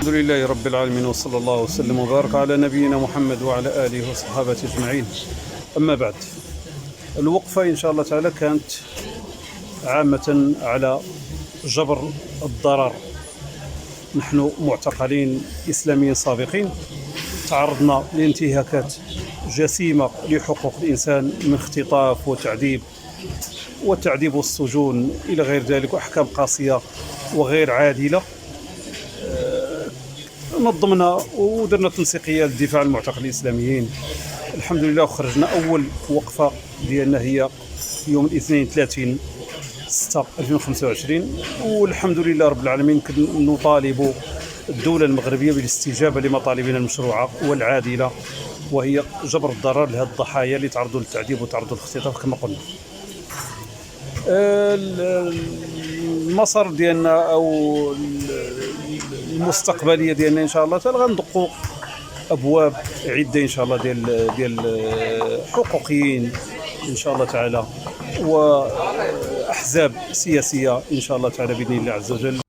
الحمد لله رب العالمين، وصلى الله وسلم وبارك على نبينا محمد وعلى آله وصحبه أجمعين. أما بعد، الوقفة إن شاء الله تعالى كانت عامة على جبر الضرر. نحن معتقلين إسلاميين سابقين تعرضنا لانتهاكات جسيمة لحقوق الإنسان، من اختطاف والتعذيب والسجون إلى غير ذلك، وأحكام قاسية وغير عادلة. نظمنا ودرنا تنسيقية للدفاع عن المعتقلين الإسلاميين الحمد لله، وخرجنا أول وقفة ديالنا هي يوم الاثنين 30/6/2025، والحمد لله رب العالمين نطالب الدولة المغربية بالاستجابة لمطالبنا المشروعة والعادلة، وهي جبر الضرر لهذه الضحايا اللي تعرضوا للتعذيب وتعرضوا للاختطاف كما قلنا. المسار ديالنا او المستقبليه ديالنا ان شاء الله تعالى غندقوا ابواب عده ان شاء الله ديال حقوقيين ان شاء الله تعالى، واحزاب سياسيه ان شاء الله تعالى باذن الله عز وجل.